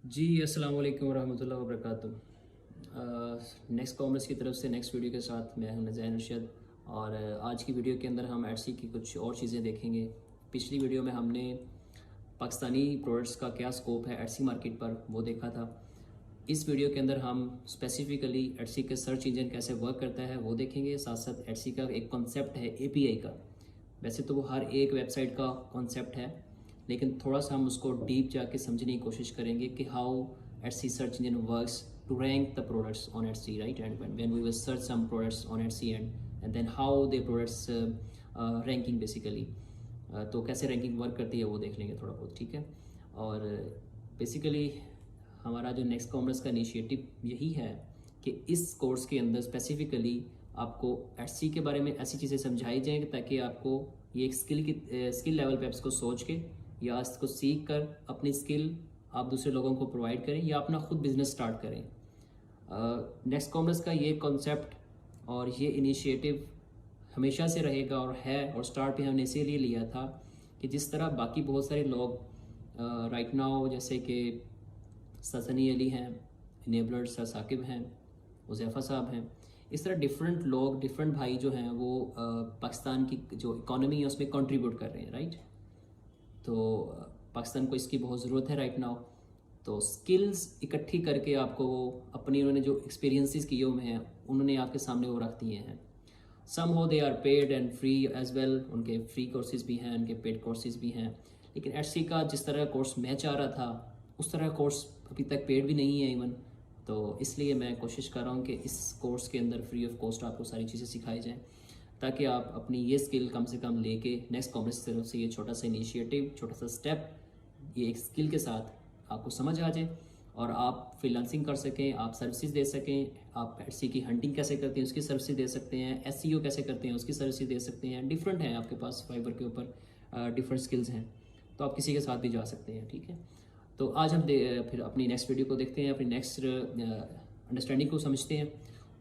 जी, अस्सलाम वालेकुम वरहमतुल्लाहि वबरकातुहू। नेक्स्ट कॉमर्स की तरफ से नेक्स्ट वीडियो के साथ मैं हूं नज़ैन अरशद। और आज की वीडियो के अंदर हम एडसी की कुछ और चीज़ें देखेंगे। पिछली वीडियो में हमने पाकिस्तानी प्रोडक्ट्स का क्या स्कोप है एडसी मार्केट पर वो देखा था। इस वीडियो के अंदर हम स्पेसिफिकली एडसी के सर्च इंजन कैसे वर्क करता है वो देखेंगे। साथ साथ एडसी का एक कॉन्सेप्ट है एपीआई का। वैसे तो वो हर एक वेबसाइट का कॉन्सेप्ट है, लेकिन थोड़ा सा हम उसको डीप जाके समझने की कोशिश करेंगे कि how Etsy search engine works to rank the products on Etsy, right? And when we will search some products on Etsy and then how they products ranking basically. तो कैसे रैंकिंग वर्क करती है वो देख लेंगे थोड़ा बहुत, ठीक है। और बेसिकली हमारा जो नेक्स्ट कॉमर्स का इनिशिएटिव यही है कि इस कोर्स के अंदर स्पेसिफिकली आपको एटसी के बारे में ऐसी चीज़ें समझाई जाएंगी ताकि आपको ये एक स्किल लेवल पे आप इसको सोच के या इसको सीख कर अपनी स्किल आप दूसरे लोगों को प्रोवाइड करें या अपना खुद बिजनेस स्टार्ट करें। नेक्स्ट कॉमर्स का ये कॉन्सेप्ट और ये इनिशिएटिव हमेशा से रहेगा और है, और स्टार्ट भी हमने इसीलिए लिया था कि जिस तरह बाकी बहुत सारे लोग राइट नाउ जैसे कि ससनी अली हैं, इनेबलर सर साकिब हैं, उज़ैफ़ा साहब हैं, इस तरह डिफरेंट लोग, डिफरेंट भाई जो हैं वो पाकिस्तान की जो इकॉनमी है उसमें कंट्रीब्यूट कर रहे हैं, राइट? तो पाकिस्तान को इसकी बहुत ज़रूरत है राइट नाउ। तो स्किल्स इकट्ठी करके आपको वो अपनी उन्होंने जो एक्सपीरियंसेस किए हुए हैं उन्होंने आपके सामने वो रख दिए हैं। सम हो they are paid and free as well, उनके फ्री कोर्सेज भी हैं, उनके पेड कोर्सेज भी हैं। लेकिन एचसी का जिस तरह कोर्स मैं चाह रहा था उस तरह कोर्स अभी तक पेड भी नहीं है इवन। तो इसलिए मैं कोशिश कर रहा हूँ कि इस कोर्स के अंदर फ्री ऑफ कॉस्ट आपको सारी चीज़ें सिखाई जाएँ ताकि आप अपनी ये स्किल कम से कम लेके नेक्स्ट कॉमर्स की तरफ से ये छोटा सा इनिशिएटिव, छोटा सा स्टेप, ये एक स्किल के साथ आपको समझ आ जाए और आप फ्रीलांसिंग कर सकें, आप सर्विसेज दे सकें। आप एडसी की हंटिंग कैसे करते हैं उसकी सर्विसेज दे सकते हैं, एसईओ कैसे करते हैं उसकी सर्विसेज दे सकते हैं। डिफरेंट हैं आपके पास फाइबर के ऊपर डिफरेंट स्किल्स हैं, तो आप किसी के साथ भी जा सकते हैं, ठीक है। तो आज हम फिर अपनी नेक्स्ट वीडियो को देखते हैं, अपनी नेक्स्ट अंडरस्टैंडिंग को समझते हैं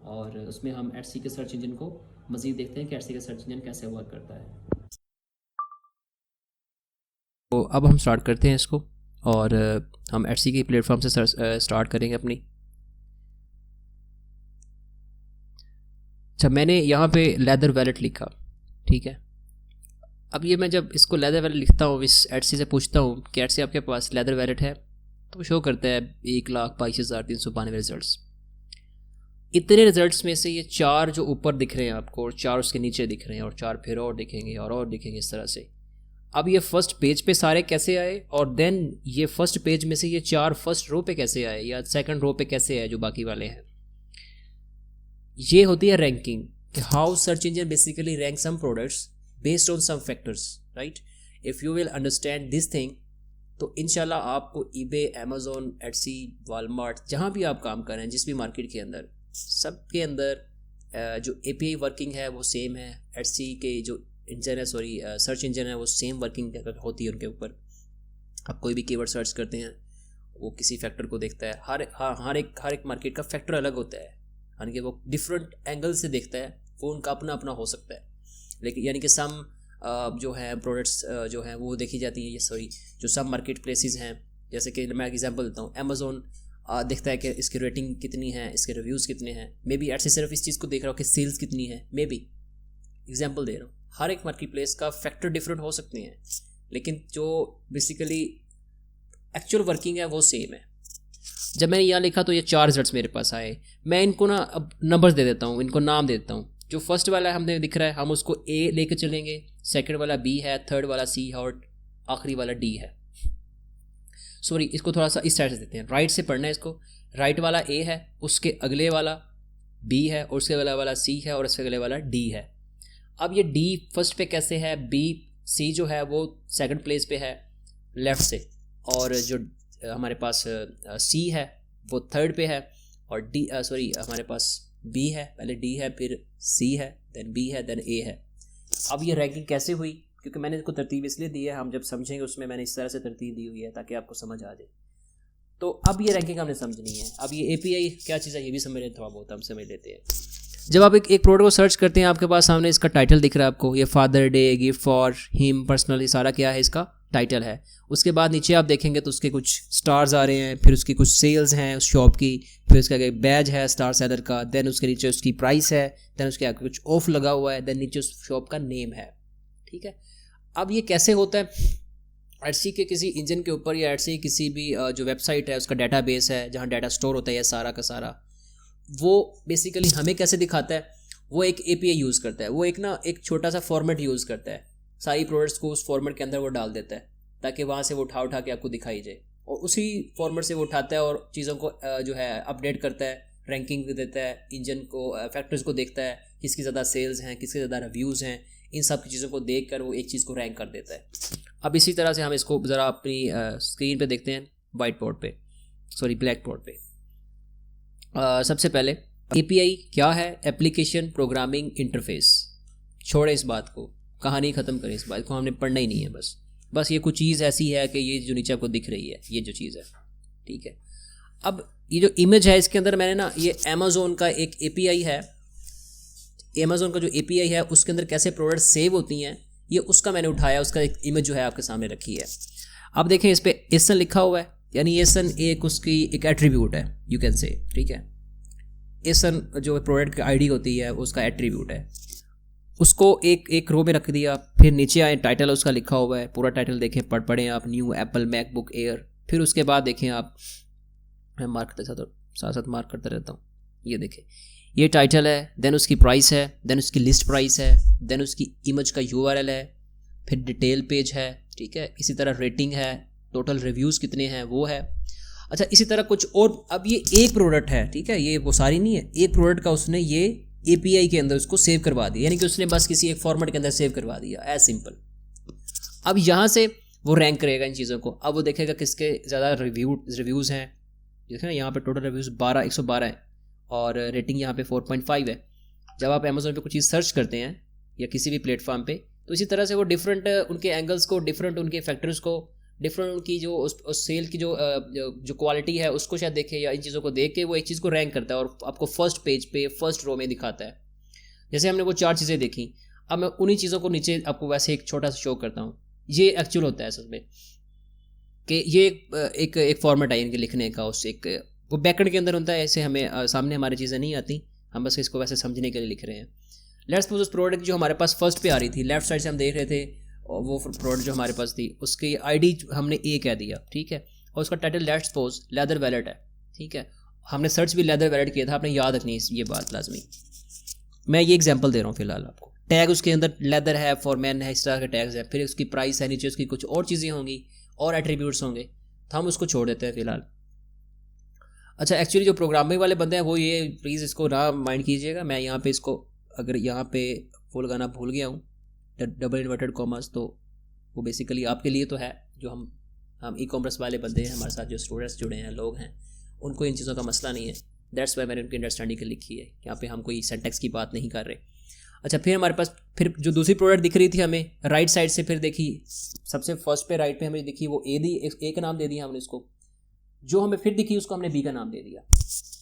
और उसमें हम एडसी के सर्च इंजन को मज़ीद देखते हैं कि एडसी का सर्च इंजन कैसे वर्क करता है। तो अब हम स्टार्ट करते हैं इसको और हम एडसी के प्लेटफॉर्म से स्टार्ट करेंगे अपनी। अच्छा, मैंने यहाँ पे लेदर वैलेट लिखा, ठीक है। अब ये मैं जब इसको लेदर वैलेट लिखता हूँ, इस एडसी से पूछता हूँ कि एडसी आपके पास लेदर वैलेट है, तो शो करता है 1,22,392 रिजल्ट्स। इतने रिजल्ट्स में से ये 4 जो ऊपर दिख रहे हैं आपको और 4 उसके नीचे दिख रहे हैं और 4 फिर और दिखेंगे और दिखेंगे इस तरह से। अब ये फर्स्ट पेज पे सारे कैसे आए और देन ये फर्स्ट पेज में से ये 4 फर्स्ट रो पे कैसे आए या सेकंड रो पे कैसे आए जो बाकी वाले हैं। ये होती है ranking, how search engine basically rank some products based on some factors, right? If you will understand this thing तो इंशाल्लाह आपको ईबे, अमेजोन, एटसी, वॉलमार्ट, जहाँ भी आप काम कर रहे हैं जिस भी मार्केट के अंदर, सब के अंदर जो एपीआई वर्किंग है वो सेम है। एटसी के जो इंजन है, सॉरी सर्च इंजन है, वो सेम वर्किंग होती है उनके ऊपर। आप कोई भी कीवर्ड सर्च करते हैं वो किसी फैक्टर को देखता है। हर एक मार्केट का फैक्टर अलग होता है, यानी कि वो डिफरेंट एंगल से देखता है, वो उनका अपना अपना हो सकता है। लेकिन यानी कि सम जो है प्रोडक्ट्स जो हैं वो देखी जाती है, ये सॉरी जो सब मार्केट प्लेसेस हैं, जैसे कि मैं एग्जांपल देता हूँ, अमेजोन देखता है कि इसकी रेटिंग कितनी है, इसके रिव्यूज़ कितने हैं। मे बी ऐसे सिर्फ इस चीज़ को देख रहा हूँ कि सेल्स कितनी है, मे बी एग्जांपल दे रहा हूँ। हर एक मार्केट प्लेस का फैक्टर डिफरेंट हो सकते हैं, लेकिन जो बेसिकली एक्चुअल वर्किंग है वो सेम है। जब मैंने यहाँ लिखा तो ये 4 रिजल्ट्स मेरे पास आए। मैं इनको ना अब नंबर्स दे देता हूँ, इनको नाम दे देता हूँ। जो फर्स्ट वाला है हमने दिख रहा है हम उसको ए लेकर चलेंगे, सेकंड वाला बी है, थर्ड वाला सी है और आखिरी वाला डी है। सॉरी, इसको थोड़ा सा इस साइड से देते हैं, राइट से पढ़ना है इसको। राइट वाला ए है, उसके अगले वाला बी है और उसके अगले वाला सी है और उसके अगले वाला डी है। अब ये डी फर्स्ट पे कैसे है, बी सी जो है वो सेकंड प्लेस पे है लेफ़्ट से, और जो हमारे पास सी है वो थर्ड पे है, और डी सॉरी हमारे पास बी है, पहले डी है फिर सी है देन बी है देन ए है। अब ये रैंकिंग कैसे हुई, क्योंकि मैंने इसको तरतीब इसलिए दी है, हम जब समझेंगे उसमें मैंने इस तरह से तरतीब दी हुई है ताकि आपको समझ आ जाए। तो अब ये रैंकिंग हमने समझनी है। अब ये एपीआई क्या चीज़ है ये भी समझ लेते, थोड़ा बहुत हम समझ लेते हैं। जब आप एक प्रोडक्ट को सर्च करते हैं, आपके पास सामने इसका टाइटल दिख रहा है आपको, ये father day, gift for him, personal, ये सारा क्या है इसका टाइटल है। उसके बाद नीचे आप देखेंगे तो उसके कुछ स्टार्स आ रहे हैं, फिर उसकी कुछ सेल्स हैं उस शॉप की, फिर उसका एक बैज है स्टार सेलर का, देन उसके नीचे उसकी प्राइस है, देन उसके आगे कुछ ऑफ लगा हुआ है, देन नीचे उस शॉप का नेम है। ठीक है, अब ये कैसे होता है, एडसी के किसी इंजन के ऊपर या एडसी किसी भी जो वेबसाइट है उसका डेटाबेस है जहाँ डाटा स्टोर होता है ये सारा का सारा, वो बेसिकली हमें कैसे दिखाता है, वो एक एपीआई यूज़ करता है, वो एक छोटा सा फॉर्मेट यूज़ करता है, सारी प्रोडक्ट्स को उस फॉर्मेट के अंदर वो डाल देता है ताकि वहाँ से वो उठा के आपको दिखाई जाए, और उसी फॉर्मेट से वो उठाता है और चीज़ों को जो है अपडेट करता है, रैंकिंग भी देता है, इंजन को फैक्टर्स को देखता है, किसकी ज़्यादा सेल्स हैं, किसके ज़्यादा रिव्यूज़ हैं, इन सब की चीज़ों को देख कर वो एक चीज़ को रैंक कर देता है। अब इसी तरह से हम इसको ज़रा अपनी स्क्रीन पे देखते हैं, ब्लैक बोर्ड पे। सबसे पहले एपीआई क्या है, एप्लीकेशन प्रोग्रामिंग इंटरफेस। छोड़े इस बात को, कहानी ख़त्म करें, इस बात को हमने पढ़ना ही नहीं है, बस ये कुछ चीज़ ऐसी है कि ये जो नीचे आपको दिख रही है ये जो चीज़ है, ठीक है। अब ये जो इमेज है इसके अंदर मैंने ना ये अमेज़ोन का एक एपीआई है, अमेज़ोन का जो एपीआई है उसके अंदर कैसे प्रोडक्ट सेव होती हैं ये उसका मैंने उठाया, उसका एक इमेज जो है आपके सामने रखी है। अब देखें इस पर एसन लिखा हुआ है, यानी एसन एक उसकी एक एट्रीब्यूट है, यू कैन से, ठीक है। एसन जो प्रोडक्ट की आईडी होती है उसका एट्रीब्यूट है, उसको एक रो में रख दिया। फिर नीचे आए, टाइटल उसका लिखा हुआ है, पूरा टाइटल देखें, पढ़ें आप, न्यू एप्पल मैकबुक एयर। फिर उसके बाद देखें आप, मैं मार्क करते साथ मार्क करता रहता हूँ, ये देखें ये टाइटल है, देन उसकी प्राइस है, देन उसकी लिस्ट प्राइस है, देन उसकी इमेज का यूआरएल है, फिर डिटेल पेज है, ठीक है। इसी तरह रेटिंग है, टोटल रिव्यूज़ कितने हैं वो है। अच्छा, इसी तरह कुछ और, अब ये एक प्रोडक्ट है, ठीक है, ये वो सारी नहीं है, एक प्रोडक्ट का उसने ये एपीआई के अंदर उसको सेव करवा दिया, यानी कि उसने बस किसी एक फॉर्मेट के अंदर सेव करवा दिया, एज सिंपल। अब यहाँ से वो रैंक करेगा इन चीज़ों को, अब वो देखेगा किसके ज़्यादा रिव्यूज़ हैं। देखें ना यहाँ पे टोटल रिव्यूज़ 112 हैं और रेटिंग यहाँ पे 4.5 है। जब आप अमेज़ोन पे कुछ चीज़ सर्च करते हैं या किसी भी प्लेटफॉर्म पे, तो इसी तरह से वो डिफरेंट उनके एंगल्स को, डिफरेंट उनके फैक्टर्स को, डिफरेंट उनकी जो उस सेल की जो क्वालिटी है उसको शायद देखे, या इन चीज़ों को देख के वो एक चीज़ को रैंक करता है और आपको फर्स्ट पेज पे फर्स्ट रो में दिखाता है। जैसे हमने वो 4 चीज़ें देखी, अब मैं उन्हीं चीज़ों को नीचे आपको वैसे एक छोटा सा शो करता हूँ। ये एक्चुअल होता है असल में कि ये एक फॉर्मेट है इनके लिखने का, उस एक वो बैकएंड के अंदर होता है, ऐसे हमें सामने हमारी चीज़ें नहीं आती, हम बस इसको वैसे समझने के लिए लिख रहे हैं। लेट्स सपोज उस प्रोडक्ट जो हमारे पास फर्स्ट पे आ रही थी, लेफ्ट साइड से हम देख रहे थे, और वो प्रोडक्ट जो हमारे पास थी उसकी आईडी हमने ए कह दिया, ठीक है, और उसका title let's suppose leather wallet है, ठीक है। हमने सर्च भी लेदर वैलेट किया था, आपने याद रखनी है ये बात लाजमी। मैं ये एग्जांपल दे रहा हूँ फिलहाल आपको। टैग उसके अंदर लेदर है, फॉर मैन है, इस तरह के टैग्स है, फिर उसकी प्राइस है, नीचे उसकी कुछ और चीज़ें होंगी और एट्रीब्यूट्स होंगे, तो हम उसको छोड़ देते हैं फिलहाल। अच्छा, एक्चुअली जो प्रोग्रामिंग वाले बंदे हैं वो ये प्लीज़ इसको ना माइंड कीजिएगा, मैं यहाँ पे इसको अगर यहाँ पे फुल लगाना भूल गया हूँ डबल इन्वर्टेड कॉमर्स, तो वो बेसिकली आपके लिए तो है, जो हम ई कॉमर्स वाले बंदे हैं, हमारे साथ जो स्टूडेंट्स जुड़े हैं, लोग हैं, उनको इन चीज़ों का मसला नहीं है। दैट्स वाई मैंने उनकी अंडरस्टैंडिंग के लिखी है, यहाँ पे हम कोई सिंटैक्स की बात नहीं कर रहे। अच्छा, फिर हमारे पास फिर जो दूसरी प्रोडक्ट दिख रही थी हमें राइट साइड से, फिर देखी सबसे फर्स्ट पे राइट पे हमें दिखी वो ए का नाम दे दिया हमने उसको, जो हमें फिर दिखी उसको हमने बी का नाम दे दिया।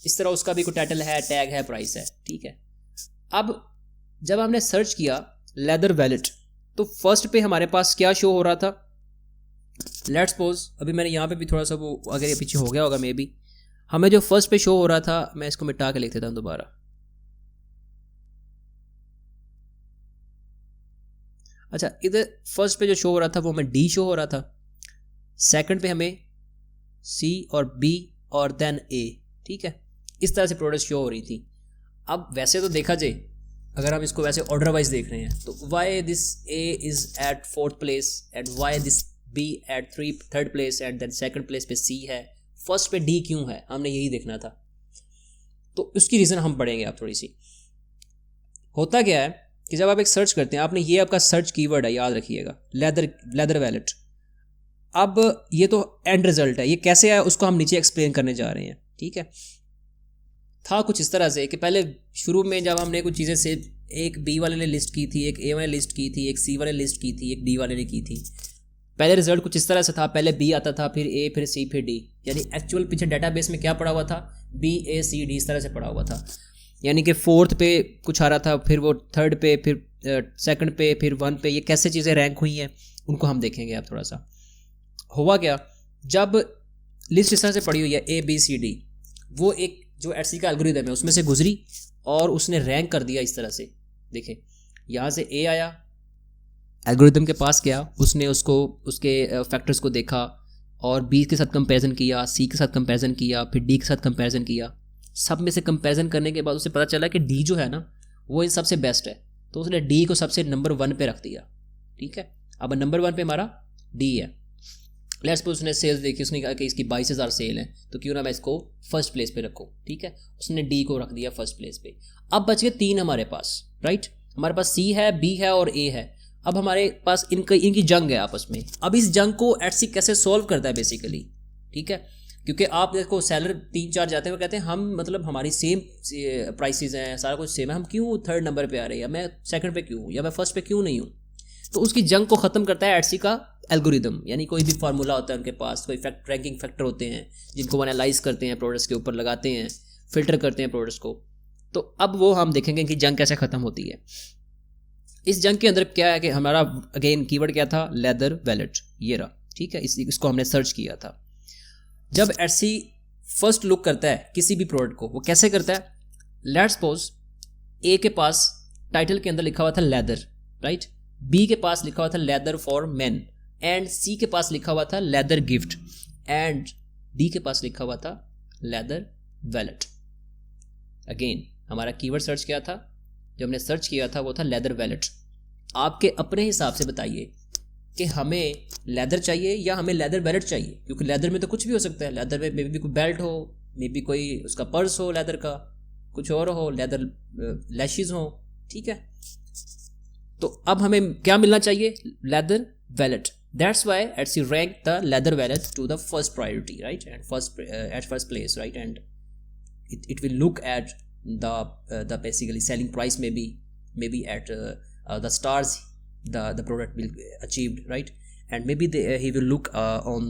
इस तरह उसका भी कोई टाइटल है, टैग है, प्राइस है, ठीक है। अब जब हमने सर्च किया लेदर वैलेट, तो फर्स्ट पे हमारे पास क्या शो हो रहा था, लेट्स सपोज अभी मैंने यहाँ पे भी थोड़ा सा वो अगर ये पीछे हो गया होगा मे बी, हमें जो फर्स्ट पे शो हो रहा था, मैं इसको मिटा के लिख देता हूँ दोबारा। अच्छा, इधर फर्स्ट पे जो शो हो रहा था वो हमें डी शो हो रहा था, सेकंड पे हमें सी और बी और देन ए, ठीक है। इस तरह से प्रोडक्ट शो हो रही थी। अब वैसे तो देखा जाए, अगर हम इसको वैसे ऑर्डर वाइज देख रहे हैं, तो why this A is at 4th place and why this B at 3rd place and then 2nd place पे सी है, फर्स्ट पे डी क्यों है, हमने यही देखना था। तो उसकी रीज़न हम पढ़ेंगे आप थोड़ी सी। होता क्या है कि जब आप एक सर्च करते हैं, आपने ये आपका सर्च कीवर्ड है, याद रखिएगा, लेदर वैलेट। अब ये तो एंड रिजल्ट है, ये कैसे आया उसको हम नीचे एक्सप्लेन करने जा रहे हैं, ठीक है। था कुछ इस तरह से कि पहले शुरू में जब हमने कुछ चीज़ें से, एक बी वाले ने लिस्ट की थी, एक ए वाले लिस्ट की थी, एक सी वाले लिस्ट की थी, एक डी वाले ने की थी। पहले रिजल्ट कुछ इस तरह से था, पहले बी आता था, फिर ए, फिर सी, फिर डी, यानी एक्चुअल पीछे डाटाबेस में क्या पड़ा हुआ था, बी ए सी डी, इस तरह से पड़ा हुआ था। यानी कि 4th पे कुछ आ रहा था, फिर वो 3rd पे, फिर 2nd पे, फिर 1 पे, ये कैसे चीज़ें रैंक हुई हैं उनको हम देखेंगे आप थोड़ा सा। हुआ क्या, जब लिस्ट इस तरह से पड़ी हुई है ABCD, वो एक जो एटसी का एल्गोरिदम है उसमें से गुजरी और उसने रैंक कर दिया इस तरह से। देखें यहाँ से A आया, एल्गोरिदम के पास गया, उसने उसको उसके फैक्टर्स को देखा और B के साथ कंपैरिजन किया, C के साथ कंपैरिजन किया, फिर D के साथ कंपैरिजन किया। सब में से कंपैरिजन करने के बाद उसे पता चला कि D जो है ना वो इन सबसे बेस्ट है, तो उसने D को सबसे नंबर 1 पे रख दिया। ठीक है, अब नंबर 1 पे हमारा D है। लेट्स सपोज उसने सेल्स देखी, उसने कहा कि इसकी 22,000 सेल है, तो क्यों ना मैं इसको फर्स्ट प्लेस पे रखूँ। ठीक है, उसने D को रख दिया फर्स्ट प्लेस पे। अब बच गए 3 हमारे पास, राइट। हमारे पास C है, B है और A है। अब हमारे पास इनकी जंग है आपस में। अब इस जंग को एटसी कैसे सॉल्व करता है बेसिकली, ठीक है, क्योंकि आप देखो सेलर 3-4 जाते हैं, वो कहते हैं हम मतलब हमारी सेम प्राइसेस हैं, सारा कुछ सेम है, हम क्यों थर्ड नंबर पे आ रहे हैं, या मैं सेकंड पे क्यों हूँ, या मैं फर्स्ट पे क्यों नहीं हूँ। तो उसकी जंग को ख़त्म करता है एटसी का एल्गोरिदम। यानी कोई भी फार्मूला होता है उनके पास, कोई रैंकिंग फैक्टर होते हैं जिनको वो एनालाइज करते हैं, प्रोडक्ट्स के ऊपर लगाते हैं, फिल्टर करते हैं प्रोडक्ट्स को। तो अब वो हम देखेंगे कि जंग कैसे ख़त्म होती है। इस जंग के अंदर क्या है कि हमारा अगेन कीवर्ड क्या था, लेदर वैलेट, ये रहा। ठीक है, इसको हमने सर्च किया था। जब एटसी फर्स्ट लुक करता है किसी भी प्रोडक्ट को, वो कैसे करता है, लेट्स सपोज ए के पास टाइटल के अंदर लिखा हुआ था लेदर, राइट, बी के पास लिखा हुआ था लेदर फॉर मेन, एंड सी के पास लिखा हुआ था लेदर गिफ्ट, एंड डी के पास लिखा हुआ था लेदर वैलेट। अगेन हमारा कीवर्ड सर्च किया था, जो हमने सर्च किया था वो था लेदर वैलेट। आपके अपने हिसाब से बताइए कि हमें लेदर चाहिए या हमें लेदर वैलेट चाहिए, क्योंकि लेदर में तो कुछ भी हो सकता है। लेदर में मे बी कोई बेल्ट हो, मे बी कोई उसका पर्स हो लेदर का, कुछ और हो, लेदर लैशेस हो। ठीक है, तो अब हमें क्या मिलना चाहिए, leather wallet. That's why Etsy rank the leather wallet to the first priority, right, and first place, right, and it will look at the basically selling price, maybe at the stars the product will achieved, right, and maybe he will look on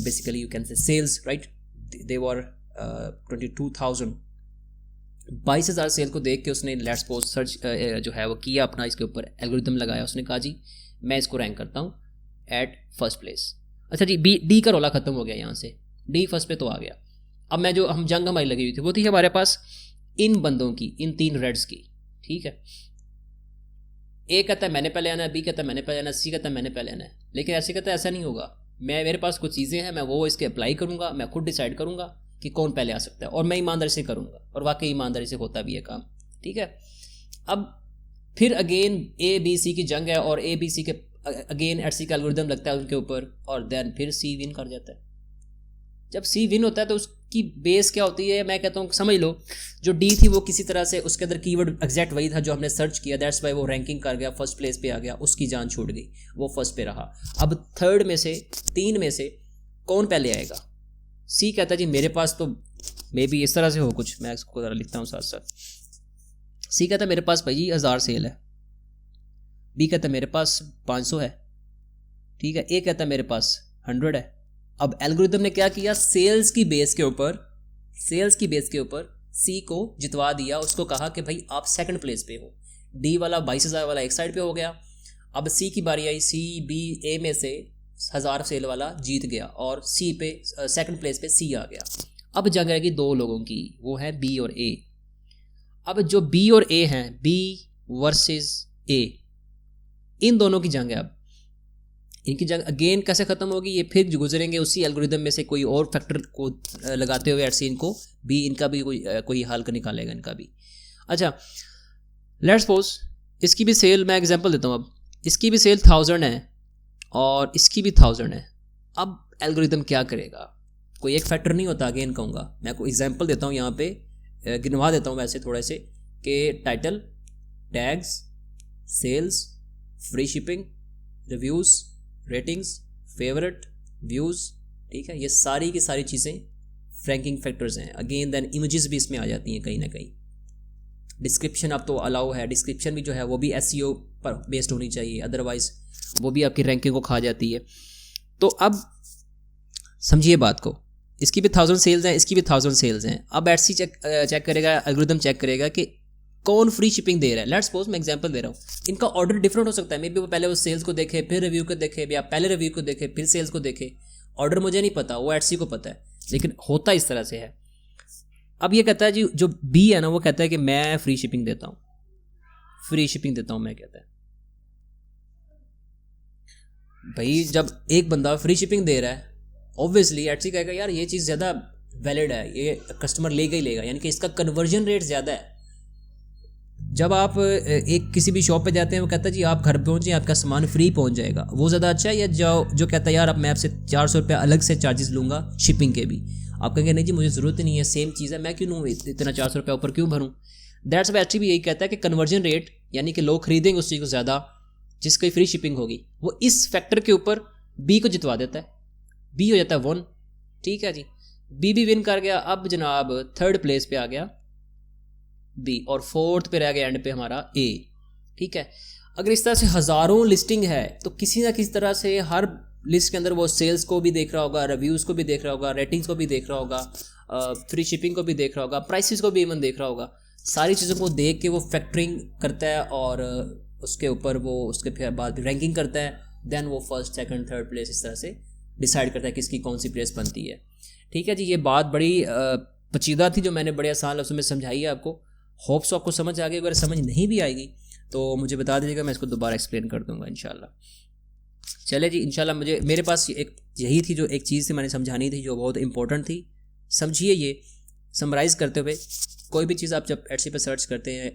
basically you can say sales, right, they were 22,000, 22,000 cell को देख के उसने let's suppose search जो है वो किया, अपना इसके ऊपर एल्गोरिथम लगाया, उसने कहा जी मैं इसको रैंक करता हूँ एट फर्स्ट प्लेस। अच्छा जी, डी का रोला खत्म हो गया, यहाँ से डी फर्स्ट पे तो आ गया। अब मैं जो हम जंग हमारी लगी हुई थी वो थी हमारे पास इन बंदों की, इन 3 रेड्स की। ठीक है, ए कहता है मैंने पहले आना है, बी कहता है मैंने पहले आना है, सी कहता है मैंने पहले आना है। लेकिन ऐसे कहता है ऐसा नहीं होगा, मेरे पास कुछ चीज़ें हैं, मैं वो इसके अप्लाई करूँगा, मैं खुद डिसाइड करूँगा कि कौन पहले आ सकता है, और मैं ईमानदारी से करूँगा, और वाकई ईमानदारी से होता भी है काम। ठीक है, अब फिर अगेन ABC की जंग है, और ABC के अगेन एटसी का एल्गोरिथम लगता है उनके ऊपर, और देन फिर सी विन कर जाता है। जब सी विन होता है तो उसकी बेस क्या होती है, मैं कहता हूँ समझ लो जो डी थी वो किसी तरह से उसके अंदर कीवर्ड एग्जैक्ट वही था जो हमने सर्च किया, दैट्स वाई वो रैंकिंग कर गया, फर्स्ट प्लेस पे आ गया, उसकी जान छूट गई, वो फर्स्ट पे रहा। अब थर्ड में से 3 में से कौन पहले आएगा, सी कहता है जी मेरे पास तो मे बी इस तरह से हो कुछ, मैं इसको ज़रा लिखता हूँ साथ साथ। सी कहता है मेरे पास भाई 1000 सेल है, बी कहता है मेरे पास 500 है, ठीक है, ए कहता है मेरे पास 100 है। अब एल्गोरिथम ने क्या किया, सेल्स की बेस के ऊपर सी को जितवा दिया, उसको कहा कि भाई आप सेकंड प्लेस पे हो। डी वाला 22,000 वाला एक साइड पे हो गया। अब सी की बारी आई, सी बी ए में से 1000 सेल वाला जीत गया, और सी पे सेकंड प्लेस पे सी आ गया। अब जंग रहेगी 2 लोगों की, वो है बी और ए। अब जो बी और ए हैं, बी वर्सेस ए, इन दोनों की जंग है। अब इनकी जंग अगेन कैसे ख़त्म होगी, ये फिर गुजरेंगे उसी एल्गोरिथम में से कोई और फैक्टर को लगाते हुए एटसी इनको भी, इनका भी कोई हल कर निकालेगा इनका भी। अच्छा लेट्स सपोज इसकी भी सेल, मैं एग्जांपल देता हूँ, अब इसकी भी सेल 1000 है और इसकी भी 1000 है। अब एल्गोरिथम क्या करेगा, कोई एक फैक्टर नहीं होता, अगेन कहूँगा, मैं कोई एग्जांपल देता हूँ यहाँ पे, गिनवा देता हूँ वैसे थोड़े से, कि title, tags, sales, free shipping, reviews, ratings, favourite, views, ठीक है, ये सारी की सारी चीज़ें रैंकिंग फैक्टर्स हैं। अगेन देन इमेजेस भी इसमें आ जाती हैं कहीं ना कहीं। डिस्क्रिप्शन अब तो अलाउ है, डिस्क्रिप्शन भी जो है वो भी SEO पर बेस्ड होनी चाहिए, अदरवाइज वो भी आपकी रैंकिंग को खा जाती है। तो अब समझिए बात को, इसकी भी 1000 सेल्स हैं, इसकी भी 1000 सेल्स हैं। अब एटसी चेक करेगा, एल्गोरिथम चेक करेगा कि कौन फ्री शिपिंग दे रहा है। लेट्स सपोज मैं एग्जांपल दे रहा हूँ, इनका ऑर्डर डिफरेंट हो सकता है, मे बी वो पहले वो सेल्स को देखे फिर रिव्यू को देखे, या पहले रिव्यू को देखे फिर सेल्स को देखे। ऑर्डर मुझे नहीं पता, वो एटसी को पता है, लेकिन होता इस तरह से है। अब ये कहता है जी, जो बी है ना वो कहता है कि मैं फ्री शिपिंग देता हूँ, फ्री शिपिंग देता हूँ मैं, कहता है भाई जब एक बंदा फ्री शिपिंग दे रहा है ऑब्वियसली एटसी कहेगा यार ये चीज़ ज़्यादा वैलिड है, ये कस्टमर लेगा ही लेगा, यानी कि इसका कन्वर्जन रेट ज़्यादा है। जब आप एक किसी भी शॉप पे जाते हैं वो कहता है जी आप घर पहुँचे आपका सामान फ्री पहुँच जाएगा, वो ज़्यादा अच्छा है, या जो कहता है यार अब मैं आपसे 400 रुपये अलग से चार्जेस लूँगा शिपिंग के भी। आप कहेंगे नहीं जी मुझे ज़रूरत नहीं है, सेम चीज़ है, मैं क्यों लूँ इतना 400 रुपये ऊपर क्यों भरूँ। दैट्स वाई एटसी भी यही कहता है कि कन्वर्जन रेट, यानी कि लोग खरीदेंगे उस चीज़ को ज़्यादा जिसकी फ्री शिपिंग होगी, वो इस फैक्टर के ऊपर बी को जितवा देता है, बी हो जाता है 1। ठीक है जी, बी भी विन कर गया। अब जनाब थर्ड प्लेस पे आ गया बी और फोर्थ पे रह गया एंड पे हमारा ए। ठीक है, अगर इस तरह से हज़ारों लिस्टिंग है तो किसी ना किसी तरह से हर लिस्ट के अंदर वो सेल्स को भी देख रहा होगा, रिव्यूज़ को भी देख रहा होगा, रेटिंग्स को भी देख रहा होगा, फ्री शिपिंग को भी देख रहा होगा, प्राइसेस को भी इवन देख रहा होगा। सारी चीज़ों को देख के वो फैक्टरिंग करता है और उसके ऊपर वो उसके फिर बाद रैंकिंग करता है, देन वो फर्स्ट सेकंड थर्ड प्लेस इस तरह से डिसाइड करता है किसकी कौन सी प्लेस बनती है। ठीक है जी, ये बात बड़ी पेचीदा थी जो मैंने बड़े आसान लफ्ज़ों में समझाई है आपको। होप्स आपको समझ आ गई, अगर समझ नहीं भी आएगी तो मुझे बता दीजिएगा, मैं इसको दोबारा एक्सप्लेन कर दूंगा इंशाल्लाह। चले जी, इंशाल्लाह मेरे पास एक यही थी जो एक चीज़ थी मैंने समझानी थी जो बहुत इंपॉर्टेंट थी। समझिए, ये समराइज़ करते हुए कोई भी चीज़ आप जब एटसी पे सर्च करते हैं,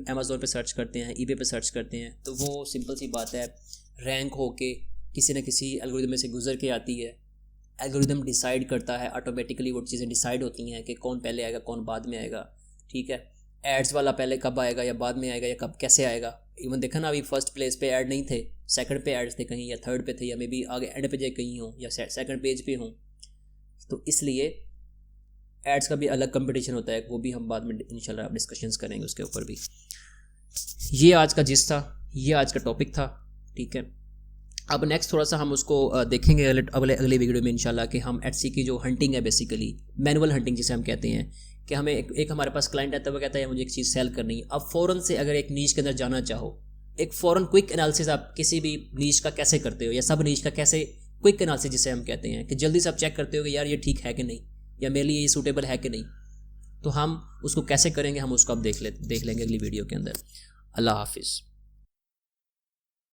अमेज़ोन पे सर्च करते हैं, ईबे पे सर्च करते हैं, तो वो सिंपल सी बात है रैंक होके किसी न किसी एल्गोरिदम में से गुजर के आती है। एल्गोरिदम डिसाइड करता है, ऑटोमेटिकली वो चीज़ें डिसाइड होती हैं कि कौन पहले आएगा कौन बाद में आएगा। ठीक है, एड्स वाला पहले कब आएगा या बाद में आएगा या कब कैसे आएगा। इवन देखा ना, अभी फर्स्ट प्लेस पे ऐड नहीं थे, सेकंड पे एड्स थे कहीं, या थर्ड पे थे, या मे बी आगे एंड पे जाए कहीं हों, या सेकंड पेज पे हों। तो इसलिए एड्स का भी अलग कंपटीशन होता है, वो भी हम बाद में इंशाल्लाह डिस्कशंस करेंगे उसके ऊपर भी। ये आज का जिस था, ये आज का टॉपिक था। ठीक है, अब नेक्स्ट थोड़ा सा हम उसको देखेंगे अगले वीडियो में इंशाल्लाह कि हम एटसी की जो हंटिंग है, बेसिकली मैनुअल हंटिंग जिसे हम कहते हैं, कि हमें एक हमारे पास क्लाइंट आता है, वो कहता है मुझे एक चीज़ सेल करनी है। अब फ़ौरन से अगर एक नीश के अंदर जाना चाहो, एक फ़ौरन क्विक एनालिसिस आप किसी भी नीश का कैसे करते हो, या सब नीश का कैसे क्विक एनालिसिस जिसे हम कहते हैं, कि जल्दी से आप चेक करते हो कि यार ये ठीक है कि नहीं, या मेरे लिए ये सूटेबल है कि नहीं, तो हम उसको कैसे करेंगे, हम उसको अब देख लेंगे अगली वीडियो के अंदर। अल्लाह हाफिज़।